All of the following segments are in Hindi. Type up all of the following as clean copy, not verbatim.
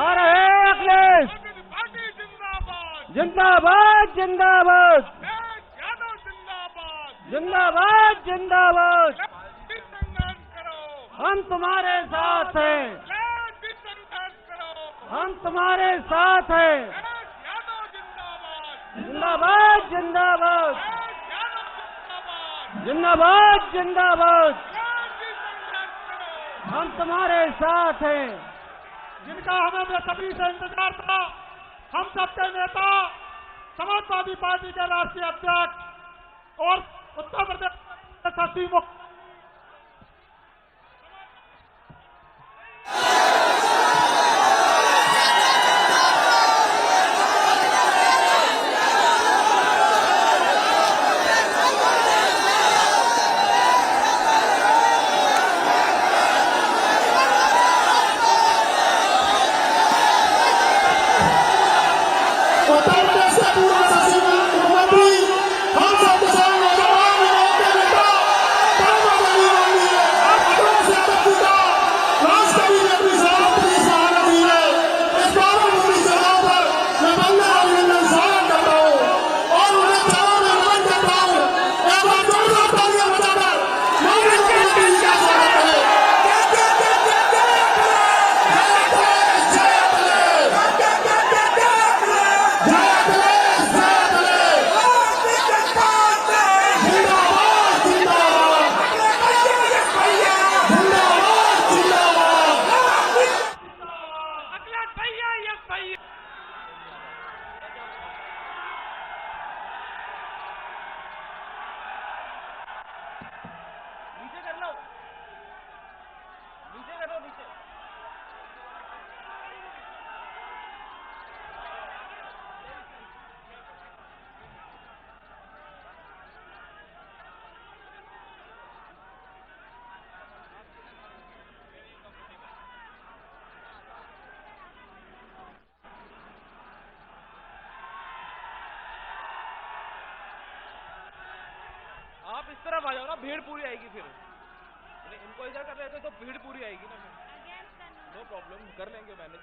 आ रहे अखिलेश जिंदाबाद जिंदाबाद जिंदाबाद जिंदाबाद। हम तुम्हारे साथ हैं, हम तुम्हारे साथ हैं। जिंदाबाद जिंदाबाद जिंदाबाद जिंदाबाद। हम तुम्हारे साथ हैं। जिनका हमें बेसब्री से इंतजार था, हम सबके नेता समाजवादी पार्टी के राष्ट्रीय अध्यक्ष और उत्तर प्रदेश सचिव मुख्य आप इस तरफ आ जाओ ना, भीड़ पूरी आएगी फिर। इनको इधर कर रहे थे तो भीड़ पूरी आएगी ना। नो प्रॉब्लम, कर लेंगे मैनेज।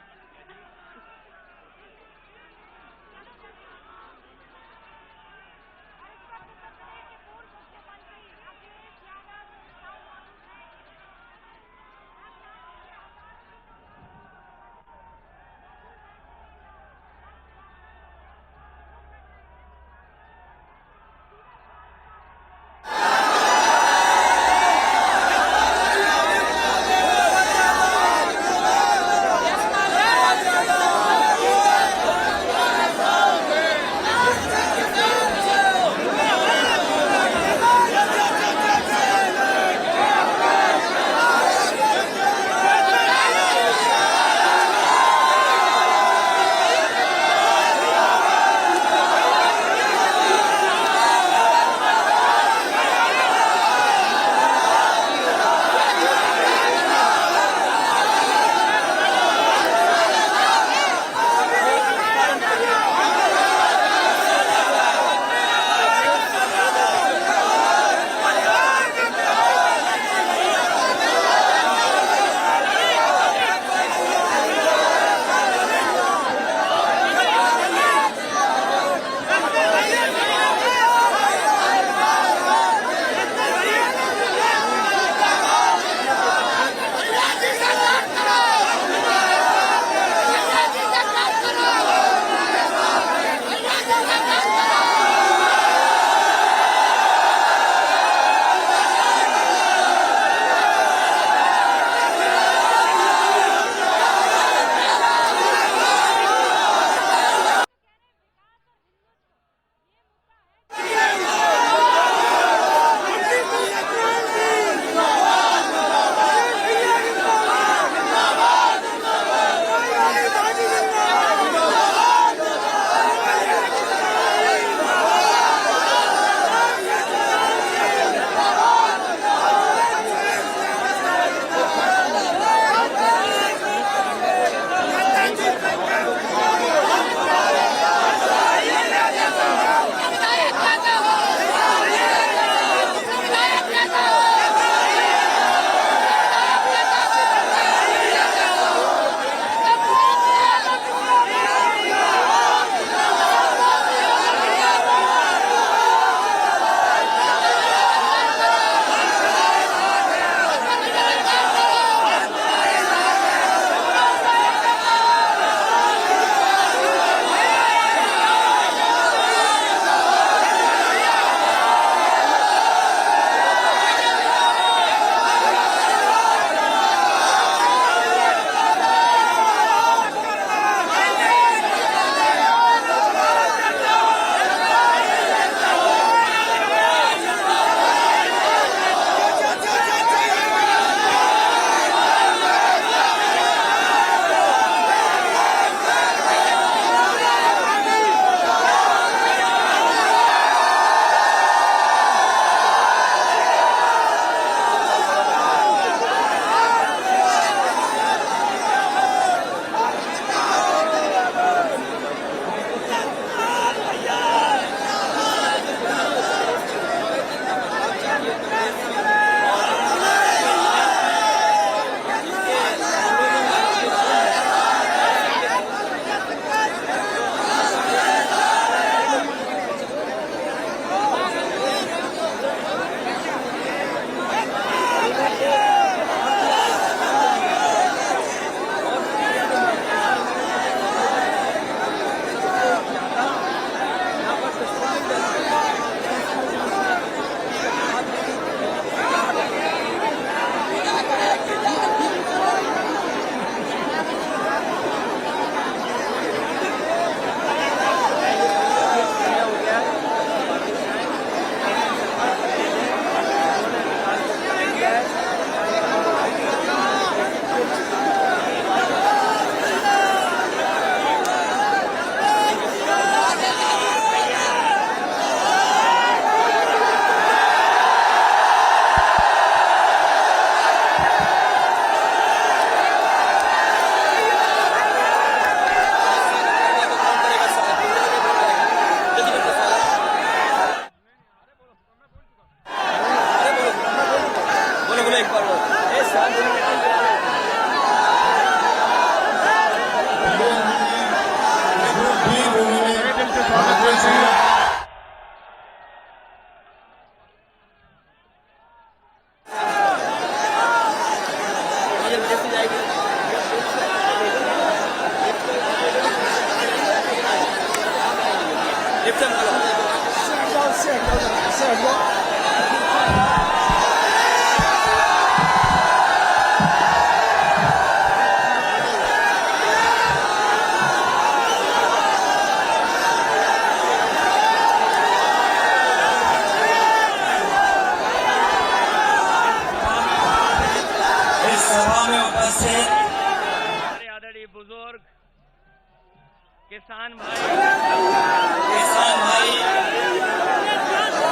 किसान भाई,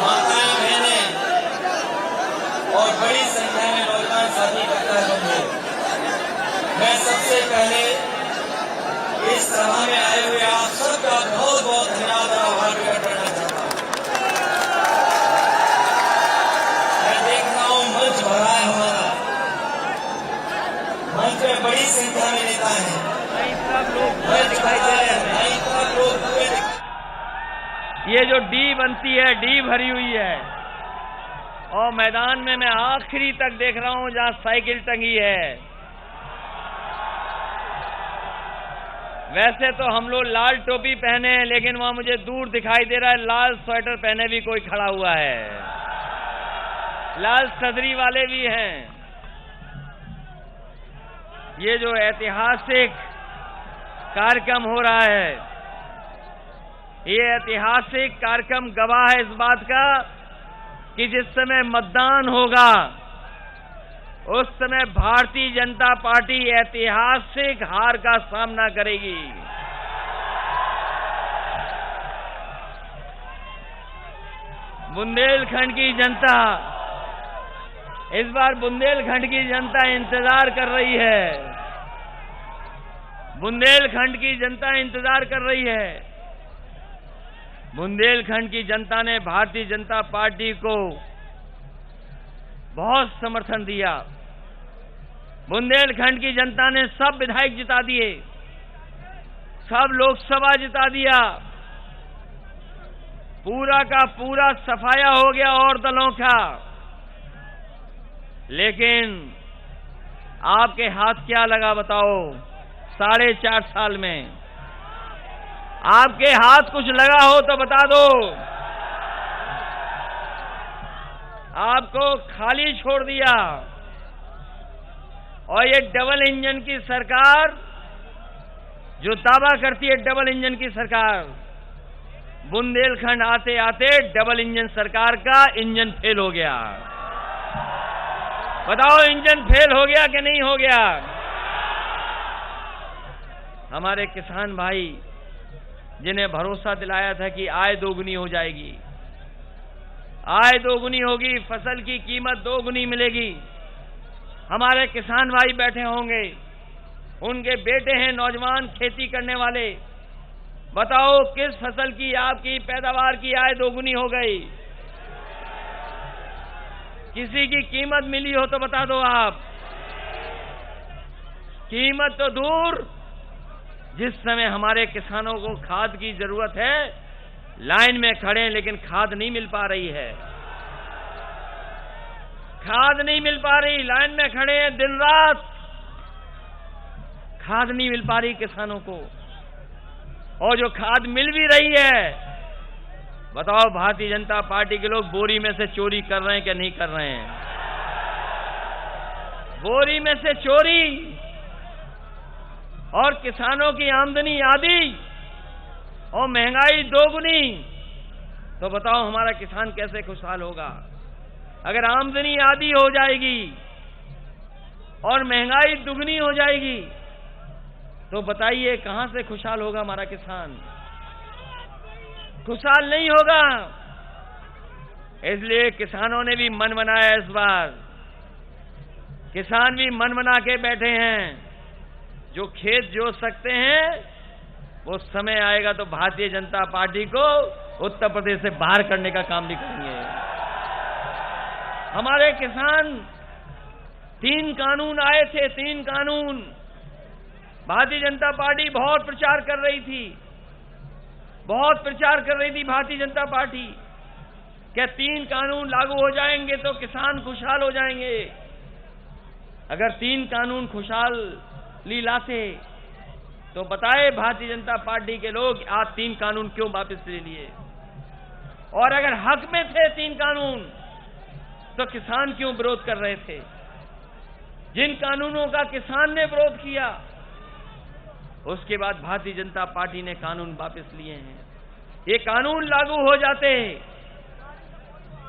माताएं बहनें और बड़ी संख्या में नौजवान साथी इकट्ठा होंगे। मैं सबसे पहले इस सभा में आए हुए आप सबका बहुत बहुत धन्यवाद और आभार प्रकट करना चाहता हूँ। मैं देख रहा हूँ मंच भरा है हमारा, मंच में बड़ी संख्या में नेता हैं, दिखाई दे रहे हैं। ये जो डी बनती है, डी भरी हुई है, और मैदान में मैं आखिरी तक देख रहा हूं जहां साइकिल टंगी है। वैसे तो हम लोग लाल टोपी पहने हैं, लेकिन वहां मुझे दूर दिखाई दे रहा है लाल स्वेटर पहने भी कोई खड़ा हुआ है, लाल सदरी वाले भी हैं। ये जो ऐतिहासिक कार्यक्रम हो रहा है, ये ऐतिहासिक कार्यक्रम गवाह है इस बात का कि जिस समय मतदान होगा उस समय भारतीय जनता पार्टी ऐतिहासिक हार का सामना करेगी। बुंदेलखंड की जनता, इस बार बुंदेलखंड की जनता इंतजार कर रही है, बुंदेलखंड की जनता इंतजार कर रही है। बुंदेलखंड की जनता ने भारतीय जनता पार्टी को बहुत समर्थन दिया। बुंदेलखंड की जनता ने सब विधायक जिता दिए, सब लोकसभा जिता दिया, पूरा का पूरा सफाया हो गया और दलों का। लेकिन आपके हाथ क्या लगा बताओ? 4.5 साल में आपके हाथ कुछ लगा हो तो बता दो। आपको खाली छोड़ दिया। और ये डबल इंजन की सरकार जो दावा करती है, डबल इंजन की सरकार, बुंदेलखंड आते आते डबल इंजन सरकार का इंजन फेल हो गया। बताओ, इंजन फेल हो गया कि नहीं हो गया? हमारे किसान भाई जिन्हें भरोसा दिलाया था कि आय दोगुनी हो जाएगी, आय दोगुनी होगी, फसल की कीमत दोगुनी मिलेगी, हमारे किसान भाई बैठे होंगे, उनके बेटे हैं नौजवान खेती करने वाले। बताओ, किस फसल की आपकी पैदावार की आय दोगुनी हो गई? किसी की कीमत मिली हो तो बता दो आप। कीमत तो दूर, जिस समय हमारे किसानों को खाद की जरूरत है, लाइन में खड़े हैं लेकिन खाद नहीं मिल पा रही है, खाद नहीं मिल पा रही, लाइन में खड़े हैं दिन रात, खाद नहीं मिल पा रही किसानों को। और जो खाद मिल भी रही है, बताओ भारतीय जनता पार्टी के लोग बोरी में से चोरी कर रहे हैं कि नहीं कर रहे हैं? बोरी में से चोरी, और किसानों की आमदनी आधी और महंगाई दोगुनी। तो बताओ हमारा किसान कैसे खुशहाल होगा? अगर आमदनी आधी हो जाएगी और महंगाई दुगनी हो जाएगी तो बताइए कहां से खुशहाल होगा हमारा किसान? खुशहाल नहीं होगा। इसलिए किसानों ने भी मन बनाया इस बार, किसान भी मन बना के बैठे हैं। जो खेत जोत सकते हैं वो समय आएगा तो भारतीय जनता पार्टी को उत्तर प्रदेश से बाहर करने का काम भी करेंगे। हमारे किसान, 3 कानून आए थे, 3 कानून भारतीय जनता पार्टी बहुत प्रचार कर रही थी, बहुत प्रचार कर रही थी भारतीय जनता पार्टी। क्या 3 कानून लागू हो जाएंगे तो किसान खुशहाल हो जाएंगे? अगर 3 कानून खुशहाली लाते तो बताए भारतीय जनता पार्टी के लोग आज 3 कानून क्यों वापस ले लिए? और अगर हक में थे 3 कानून तो किसान क्यों विरोध कर रहे थे? जिन कानूनों का किसान ने विरोध किया उसके बाद भारतीय जनता पार्टी ने कानून वापस लिए हैं। ये कानून लागू हो जाते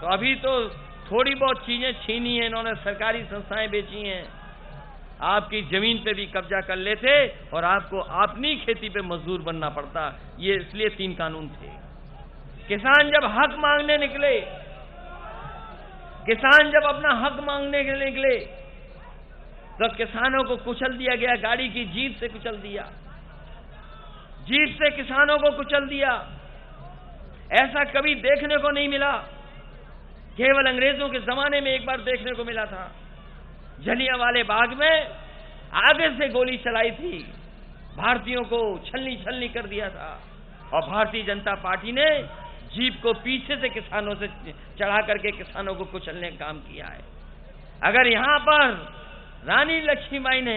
तो अभी तो थोड़ी बहुत चीजें छीनी हैं इन्होंने, सरकारी संस्थाएं बेची हैं, आपकी जमीन पे भी कब्जा कर लेते और आपको अपनी खेती पे मजदूर बनना पड़ता। ये इसलिए 3 कानून थे। किसान जब हक मांगने निकले, किसान जब अपना हक मांगने के लिए निकले तो किसानों को कुचल दिया गया, गाड़ी की जीप से कुचल दिया, जीप से किसानों को कुचल दिया। ऐसा कभी देखने को नहीं मिला, केवल अंग्रेजों के जमाने में एक बार देखने को मिला था। जलियांवाले बाग में आगे से गोली चलाई थी, भारतीयों को छलनी छलनी कर दिया था, और भारतीय जनता पार्टी ने जीप को पीछे से किसानों से चढ़ा करके किसानों को कुचलने का काम किया है। अगर यहां पर रानी लक्ष्मीबाई ने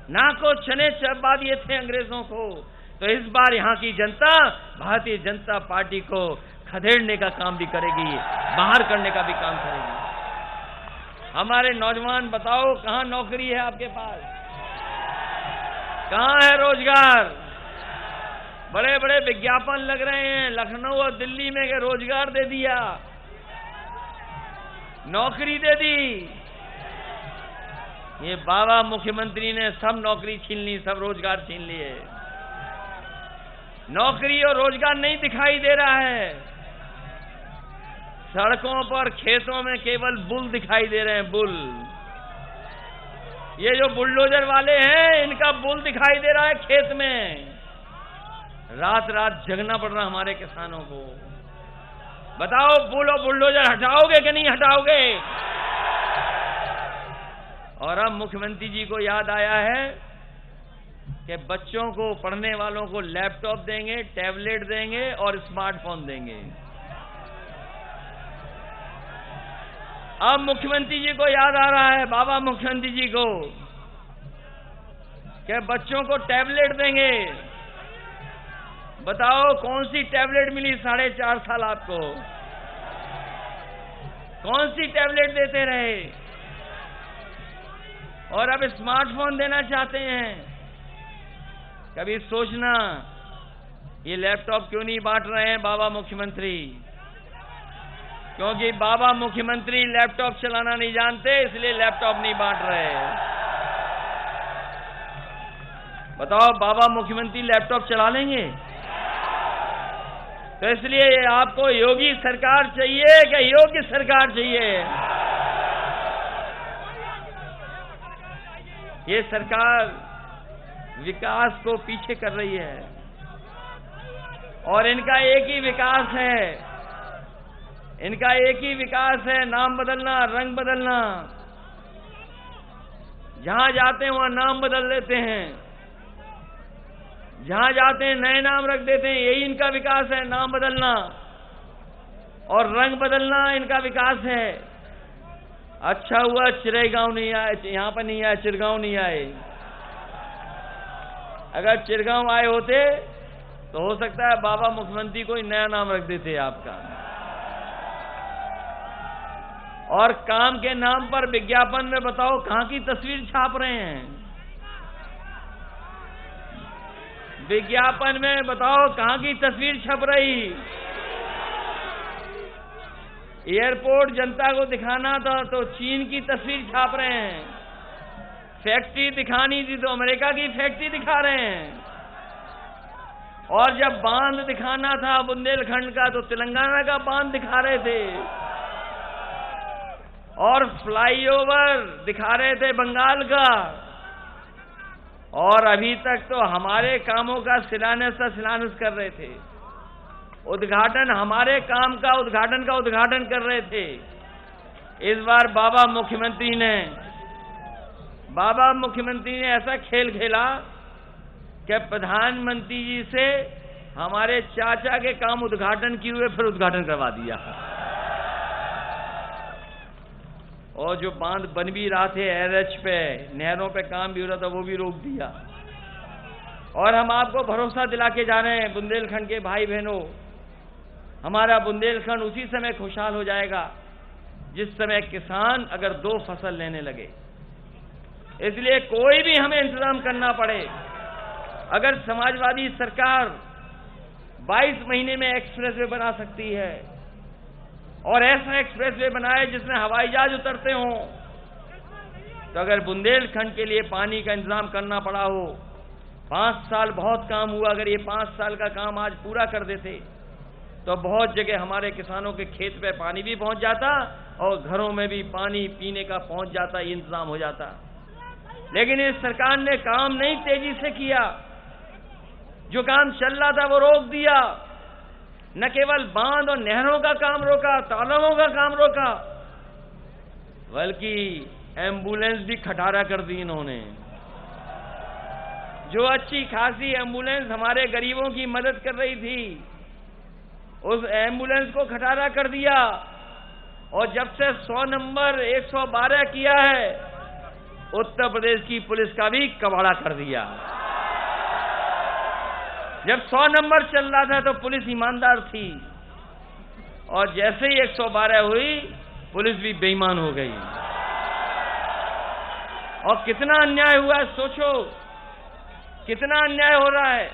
नाको चने चबा दिए थे अंग्रेजों को, तो इस बार यहां की जनता भारतीय जनता पार्टी को खदेड़ने का काम भी करेगी, बाहर करने का भी काम करेगी। हमारे नौजवान बताओ, कहां नौकरी है आपके पास? कहां है रोजगार? बड़े बड़े विज्ञापन लग रहे हैं लखनऊ और दिल्ली में कि रोजगार दे दिया, नौकरी दे दी। ये बाबा मुख्यमंत्री ने सब नौकरी छीन ली, सब रोजगार छीन लिए। नौकरी और रोजगार नहीं दिखाई दे रहा है। सड़कों पर, खेतों में केवल बुल दिखाई दे रहे हैं, बुल। ये जो बुलडोजर वाले हैं, इनका बुल दिखाई दे रहा है खेत में। रात रात जगना पड़ रहा हमारे किसानों को। बताओ, बुल और बुलडोजर हटाओगे कि नहीं हटाओगे? और अब मुख्यमंत्री जी को याद आया है कि बच्चों को, पढ़ने वालों को लैपटॉप देंगे, टैबलेट देंगे और स्मार्टफोन देंगे। अब मुख्यमंत्री जी को याद आ रहा है, बाबा मुख्यमंत्री जी को, कि बच्चों को टैबलेट देंगे। बताओ, कौन सी टैबलेट मिली 4.5 साल आपको? कौन सी टैबलेट देते रहे? और अब स्मार्टफोन देना चाहते हैं। कभी सोचना, ये लैपटॉप क्यों नहीं बांट रहे हैं बाबा मुख्यमंत्री? क्योंकि बाबा मुख्यमंत्री लैपटॉप चलाना नहीं जानते, इसलिए लैपटॉप नहीं बांट रहे। बताओ, बाबा मुख्यमंत्री लैपटॉप चला लेंगे? तो इसलिए आपको योगी सरकार चाहिए कि योग्य सरकार चाहिए? ये सरकार विकास को पीछे कर रही है, और इनका एक ही विकास है, इनका एक ही विकास है, नाम बदलना, रंग बदलना। जहां जाते हैं वहां नाम बदल देते हैं, जहां जाते हैं नए नाम रख देते हैं। यही इनका विकास है, नाम बदलना और रंग बदलना इनका विकास है। अच्छा हुआ चिरेगांव नहीं आए, यहां पर नहीं आए, चिरगांव नहीं आए। अगर चिरगांव आए होते तो हो सकता है बाबा मुख्यमंत्री कोई नया नाम रख देते आपका। और काम के नाम पर विज्ञापन में बताओ कहां की तस्वीर छाप रहे हैं? विज्ञापन में बताओ कहां की तस्वीर छप रही? एयरपोर्ट जनता को दिखाना था तो चीन की तस्वीर छाप रहे हैं, फैक्ट्री दिखानी थी तो अमेरिका की फैक्ट्री दिखा रहे हैं, और जब बांध दिखाना था बुंदेलखंड का तो तेलंगाना का बांध दिखा रहे थे, और फ्लाईओवर दिखा रहे थे बंगाल का। और अभी तक तो हमारे कामों का शिलान्यास कर रहे थे, उद्घाटन हमारे काम का उद्घाटन कर रहे थे। इस बार बाबा मुख्यमंत्री ने ऐसा खेल खेला कि प्रधानमंत्री जी से हमारे चाचा के काम उद्घाटन किए हुए फिर उद्घाटन करवा दिया, और जो बांध बन भी रहा थे एनएच पे, नहरों पे काम भी हो रहा था, वो भी रोक दिया। और हम आपको भरोसा दिला के जा रहे हैं बुंदेलखंड के भाई बहनों, हमारा बुंदेलखंड उसी समय खुशहाल हो जाएगा जिस समय किसान अगर 2 फसल लेने लगे। इसलिए कोई भी हमें इंतजाम करना पड़े, अगर समाजवादी सरकार 22 महीने में एक्सप्रेसवे बना सकती है, और ऐसा एक्सप्रेसवे बनाए जिसमें हवाई जहाज उतरते हों, तो अगर बुंदेलखंड के लिए पानी का इंतजाम करना पड़ा हो, 5 साल बहुत काम हुआ, अगर ये 5 साल का काम आज पूरा कर देते तो बहुत जगह हमारे किसानों के खेत पे पानी भी पहुंच जाता और घरों में भी पानी पीने का पहुंच जाता, ये इंतजाम हो जाता। लेकिन इस सरकार ने काम नहीं तेजी से किया, जो काम चल रहा था वो रोक दिया। न केवल बांध और नहरों का काम रोका, तालाबों का काम रोका, बल्कि एम्बुलेंस भी खटारा कर दी इन्होंने। जो अच्छी खासी एम्बुलेंस हमारे गरीबों की मदद कर रही थी, उस एम्बुलेंस को खटारा कर दिया। और जब से 100 नंबर 112 किया है, उत्तर प्रदेश की पुलिस का भी कबाड़ा कर दिया। जब 100 नंबर चल रहा था तो पुलिस ईमानदार थी, और जैसे ही 112 हुई पुलिस भी बेईमान हो गई। और कितना अन्याय हुआ है, सोचो कितना अन्याय हो रहा है।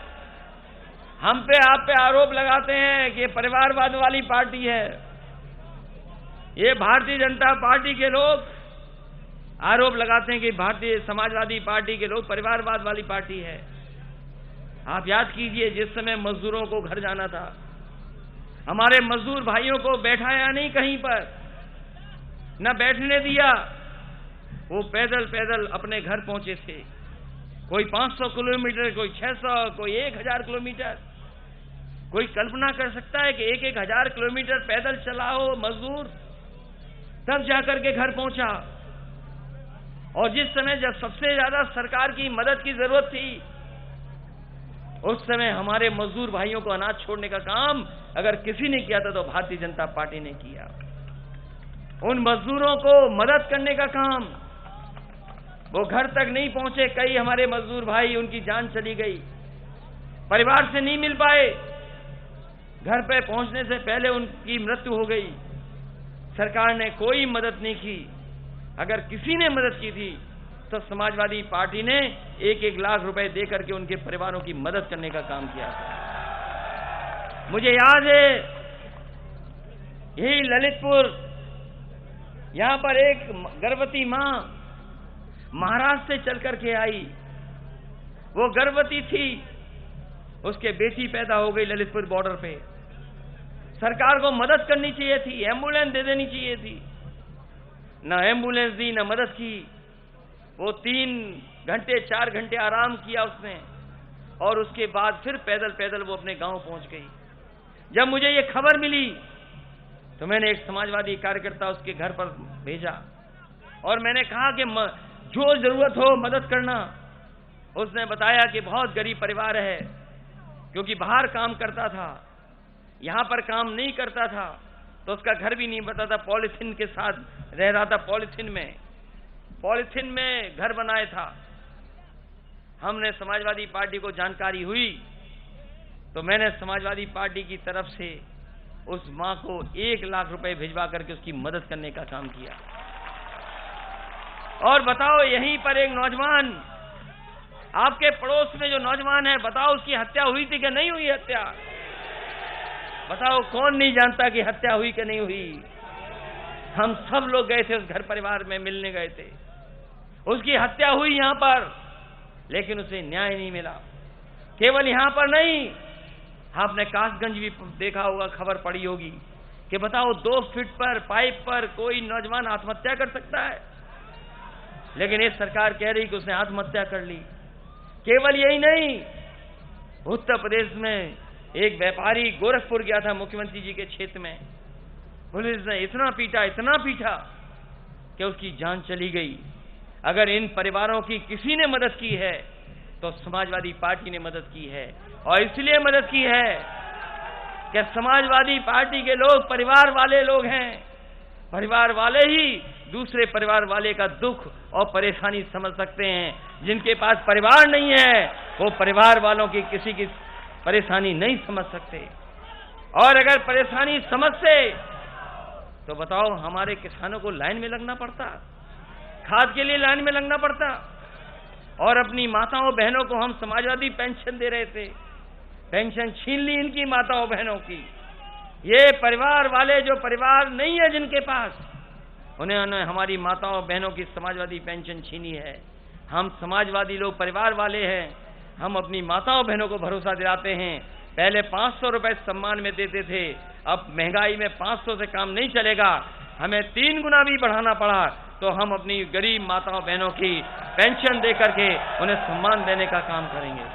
हम पे आप पे आरोप लगाते हैं कि परिवारवाद वाली पार्टी है। ये भारतीय जनता पार्टी के लोग आरोप लगाते हैं कि भारतीय समाजवादी पार्टी के लोग परिवारवाद वाली पार्टी है। आप याद कीजिए, जिस समय मजदूरों को घर जाना था, हमारे मजदूर भाइयों को बैठाया नहीं कहीं पर, न बैठने दिया। वो पैदल पैदल अपने घर पहुंचे थे, कोई 500 किलोमीटर, कोई 600, कोई 1000 किलोमीटर। कोई कल्पना कर सकता है कि 1000 किलोमीटर पैदल चला हो मजदूर, तब जाकर के घर पहुंचा। और जिस समय जब सबसे ज्यादा सरकार की मदद की जरूरत थी, उस समय हमारे मजदूर भाइयों को अनाज छोड़ने का काम अगर किसी ने किया था तो भारतीय जनता पार्टी ने किया। उन मजदूरों को मदद करने का काम, वो घर तक नहीं पहुंचे। कई हमारे मजदूर भाई, उनकी जान चली गई, परिवार से नहीं मिल पाए, घर पे पहुंचने से पहले उनकी मृत्यु हो गई। सरकार ने कोई मदद नहीं की। अगर किसी ने मदद की थी तो समाजवादी पार्टी ने 1-1 लाख रुपए देकर के उनके परिवारों की मदद करने का काम किया था। मुझे याद है, यही ललितपुर, यहां पर एक गर्भवती मां महाराष्ट्र से चल करके आई। वो गर्भवती थी, उसके बेटी पैदा हो गई ललितपुर बॉर्डर पे। सरकार को मदद करनी चाहिए थी, एम्बुलेंस दे देनी चाहिए थी, न एम्बुलेंस दी, न मदद की। वो 3 घंटे 4 घंटे आराम किया उसने, और उसके बाद फिर पैदल पैदल वो अपने गांव पहुंच गई। जब मुझे ये खबर मिली तो मैंने एक समाजवादी कार्यकर्ता उसके घर पर भेजा और मैंने कहा कि जो जरूरत हो मदद करना। उसने बताया कि बहुत गरीब परिवार है, क्योंकि बाहर काम करता था, यहां पर काम नहीं करता था, तो उसका घर भी नहीं बता था, पॉलिथीन के साथ रह रहा था। पॉलिथीन में घर बनाया था। हमने समाजवादी पार्टी को जानकारी हुई तो मैंने समाजवादी पार्टी की तरफ से उस मां को 1 लाख रुपए भिजवा करके उसकी मदद करने का काम किया। और बताओ, यहीं पर एक नौजवान, आपके पड़ोस में जो नौजवान है, बताओ उसकी हत्या हुई थी कि नहीं हुई हत्या? बताओ, कौन नहीं जानता कि हत्या हुई कि नहीं हुई? हम सब लोग गए थे, उस घर परिवार में मिलने गए थे। उसकी हत्या हुई यहां पर, लेकिन उसे न्याय नहीं मिला। केवल यहां पर नहीं, आपने कासगंज भी देखा होगा, खबर पड़ी होगी कि बताओ 2 फीट पर पाइप पर कोई नौजवान आत्महत्या कर सकता है, लेकिन ये सरकार कह रही कि उसने आत्महत्या कर ली। केवल यही नहीं, उत्तर प्रदेश में एक व्यापारी गोरखपुर गया था मुख्यमंत्री जी के क्षेत्र में, पुलिस ने इतना पीटा कि उसकी जान चली गई। अगर इन परिवारों की किसी ने मदद की है तो समाजवादी पार्टी ने मदद की है, और इसलिए मदद की है कि समाजवादी पार्टी के लोग परिवार वाले लोग हैं। परिवार वाले ही दूसरे परिवार वाले का दुख और परेशानी समझ सकते हैं। जिनके पास परिवार नहीं है वो परिवार वालों की किसी की परेशानी नहीं समझ सकते। और अगर परेशानी समझते तो बताओ, हमारे किसानों को लाइन में लगना पड़ता, खाद के लिए लाइन में लगना पड़ता, और अपनी माताओं बहनों को हम समाजवादी पेंशन दे रहे थे, पेंशन छीन ली इनकी माताओं बहनों की। ये परिवार वाले, जो परिवार नहीं है जिनके पास, उन्होंने हमारी माताओं बहनों की समाजवादी पेंशन छीनी है। हम समाजवादी लोग परिवार वाले हैं, हम अपनी माताओं बहनों को भरोसा दिलाते हैं। पहले 500 रुपए सम्मान में देते थे, अब महंगाई में 500 से काम नहीं चलेगा, हमें 3 गुना भी बढ़ाना पड़ा तो हम अपनी गरीब माताओं बहनों की पेंशन दे करके उन्हें सम्मान देने का काम करेंगे।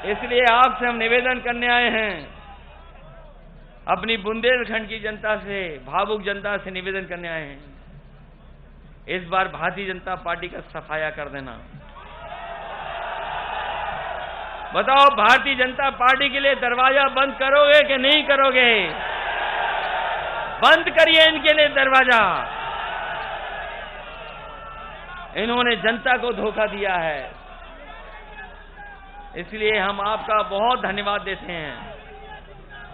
इसलिए आपसे हम निवेदन करने आए हैं, अपनी बुंदेलखंड की जनता से, भावुक जनता से निवेदन करने आए हैं, इस बार भारतीय जनता पार्टी का सफाया कर देना। बताओ, भारतीय जनता पार्टी के लिए दरवाजा बंद करोगे कि नहीं करोगे? बंद करिए इनके लिए दरवाजा। इन्होंने जनता को धोखा दिया है, इसलिए हम आपका बहुत धन्यवाद देते हैं।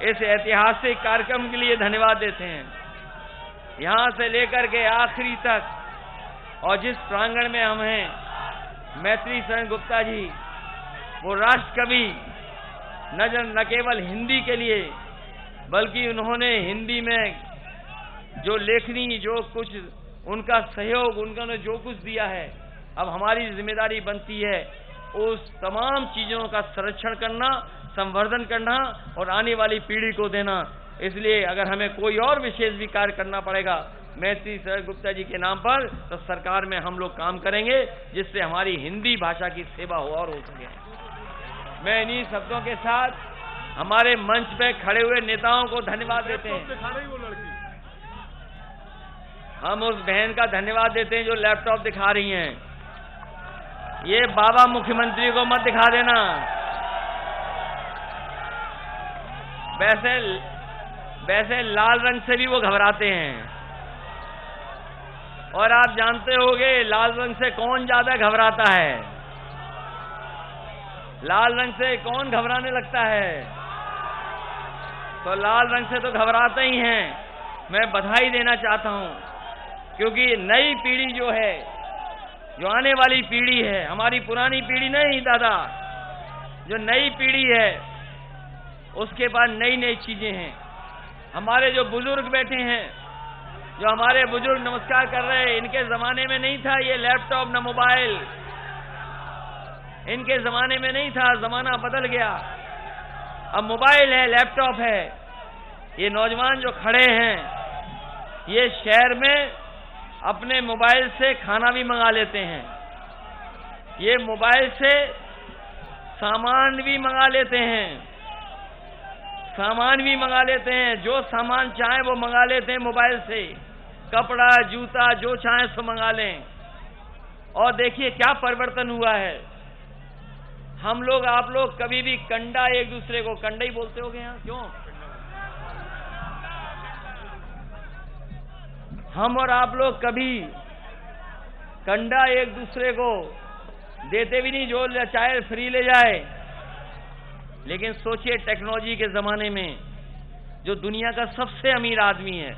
इस ऐतिहासिक कार्यक्रम के लिए धन्यवाद देते हैं। यहां से लेकर के आखिरी तक, और जिस प्रांगण में हम हैं, मैत्री शरण गुप्ता जी वो राष्ट्र कवि न केवल हिंदी के लिए, बल्कि उन्होंने हिंदी में जो लेखनी, जो कुछ उनका सहयोग, उन्होंने जो कुछ दिया है, अब हमारी जिम्मेदारी बनती है उस तमाम चीजों का संरक्षण करना, संवर्धन करना और आने वाली पीढ़ी को देना। इसलिए अगर हमें कोई और विशेष भी कार्य करना पड़ेगा मैत्री शरण गुप्ता जी के नाम पर, तो सरकार में हम लोग काम करेंगे, जिससे हमारी हिंदी भाषा की सेवा और हो सके। मैं इन्हीं शब्दों के साथ हमारे मंच पे खड़े हुए नेताओं को धन्यवाद देते हैं। हम उस बहन का धन्यवाद देते हैं जो लैपटॉप दिखा रही हैं। ये बाबा मुख्यमंत्री को मत दिखा देना। वैसे लाल रंग से भी वो घबराते हैं, और आप जानते होंगे लाल रंग से कौन ज्यादा घबराता है। लाल रंग से कौन घबराने लगता है? तो लाल रंग से तो घबराते ही हैं। मैं बधाई देना चाहता हूं, क्योंकि नई पीढ़ी जो है, जो आने वाली पीढ़ी है, हमारी पुरानी पीढ़ी नहीं दादा, जो नई पीढ़ी है उसके पास नई नई चीजें हैं। हमारे जो बुजुर्ग बैठे हैं, जो हमारे बुजुर्ग नमस्कार कर रहे हैं, इनके जमाने में नहीं था ये लैपटॉप न मोबाइल, इनके जमाने में नहीं था, जमाना बदल गया। अब मोबाइल है, लैपटॉप है। ये नौजवान जो खड़े हैं, ये शहर में अपने मोबाइल से खाना भी मंगा लेते हैं, ये मोबाइल से सामान भी मंगा लेते हैं, जो सामान चाहे वो मंगा लेते हैं मोबाइल से। कपड़ा, जूता, जो चाहे सो मंगा लें। और देखिए क्या परिवर्तन हुआ है। हम लोग, आप लोग कभी भी कंडा, एक दूसरे को कंडा ही बोलते होंगे यहाँ, क्यों? हम और आप लोग कभी कंडा एक दूसरे को देते भी नहीं, जो चाहे फ्री ले जाए। लेकिन सोचिए, टेक्नोलॉजी के जमाने में जो दुनिया का सबसे अमीर आदमी है,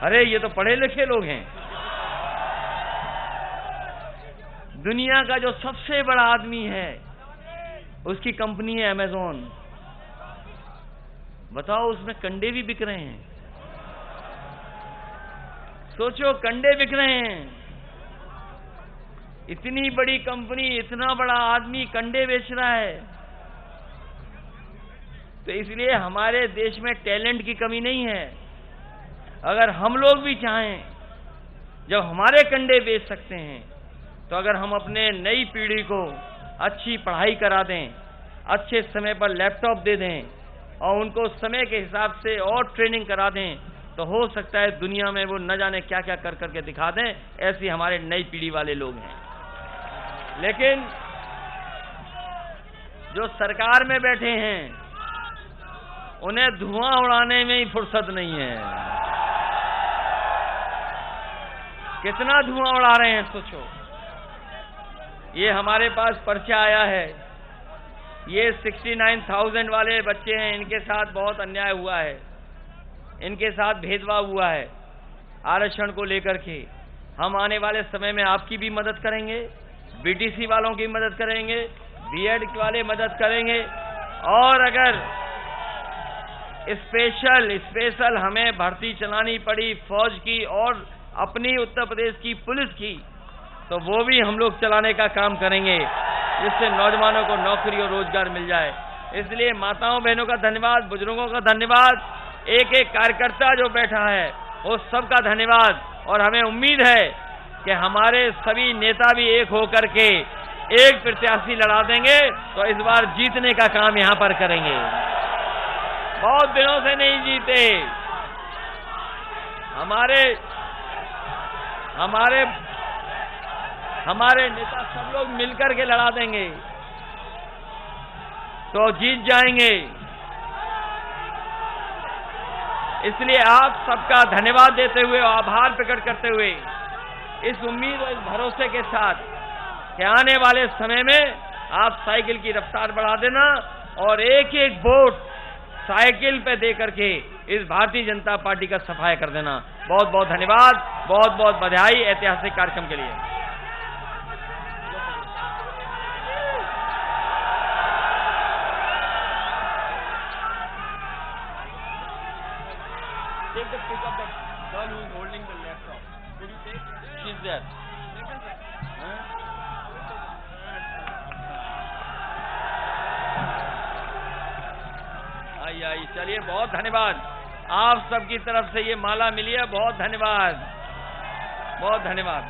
अरे ये तो पढ़े लिखे लोग हैं। दुनिया का जो सबसे बड़ा आदमी है, उसकी कंपनी है अमेज़न। बताओ, उसमें कंडे भी बिक रहे हैं। सोचो, कंडे बिक रहे हैं। इतनी बड़ी कंपनी, इतना बड़ा आदमी कंडे बेच रहा है। तो इसलिए हमारे देश में टैलेंट की कमी नहीं है। अगर हम लोग भी चाहें, जब हमारे कंडे बेच सकते हैं, तो अगर हम अपने नई पीढ़ी को अच्छी पढ़ाई करा दें, अच्छे समय पर लैपटॉप दे दें और उनको समय के हिसाब से और ट्रेनिंग करा दें, तो हो सकता है दुनिया में वो न जाने क्या क्या कर करके दिखा दें। ऐसी हमारे नई पीढ़ी वाले लोग हैं। लेकिन जो सरकार में बैठे हैं, उन्हें धुआं उड़ाने में ही फुर्सत नहीं है। कितना धुआं उड़ा रहे हैं सोचो। ये हमारे पास पर्चा आया है, ये 69,000 वाले बच्चे हैं, इनके साथ बहुत अन्याय हुआ है। इनके साथ भेदभाव हुआ है आरक्षण को लेकर के। हम आने वाले समय में आपकी भी मदद करेंगे, बीटीसी वालों की मदद करेंगे, बीएड वाले मदद करेंगे, और अगर स्पेशल हमें भर्ती चलानी पड़ी फौज की और अपनी उत्तर प्रदेश की पुलिस की, तो वो भी हम लोग चलाने का काम करेंगे, जिससे नौजवानों को नौकरी और रोजगार मिल जाए। इसलिए माताओं बहनों का धन्यवाद, बुजुर्गों का धन्यवाद, एक एक कार्यकर्ता जो बैठा है वो सबका धन्यवाद। और हमें उम्मीद है कि हमारे सभी नेता भी एक होकर के एक प्रत्याशी लड़ा देंगे, तो इस बार जीतने का काम यहां पर करेंगे। बहुत दिनों से नहीं जीते, हमारे नेता सब लोग मिलकर के लड़ा देंगे तो जीत जाएंगे। इसलिए आप सबका धन्यवाद देते हुए, आभार प्रकट करते हुए, इस उम्मीद और इस भरोसे के साथ कि आने वाले समय में आप साइकिल की रफ्तार बढ़ा देना और एक एक वोट साइकिल पे दे करके इस भारतीय जनता पार्टी का सफाया कर देना। बहुत बहुत धन्यवाद, बहुत बहुत बधाई ऐतिहासिक कार्यक्रम के लिए। Take the pic of that girl who is holding the laptop. Could you take? She's there. आई, चलिए, बहुत धन्यवाद। आप सबकी तरफ से ये माला मिली है, बहुत धन्यवाद, बहुत धन्यवाद।